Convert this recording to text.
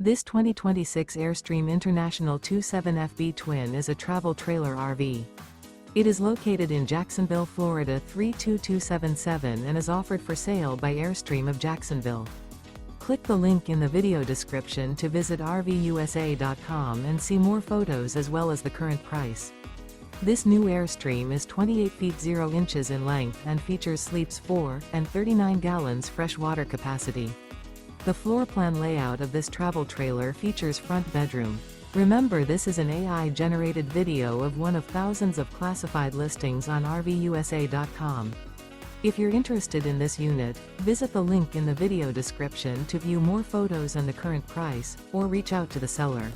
This 2026 Airstream International 27FB Twin is a travel trailer RV. It is located in Jacksonville, Florida 32277 and is offered for sale by Airstream of Jacksonville. Click the link in the video description to visit RVUSA.com and see more photos as well as the current price. This new Airstream is 28 feet 0 inches in length and features sleeps 4 and 39 gallons fresh water capacity. The floor plan layout of this travel trailer features front bedroom. Remember, this is an AI-generated video of one of thousands of classified listings on RVUSA.com. If you're interested in this unit, visit the link in the video description to view more photos and the current price, or reach out to the seller.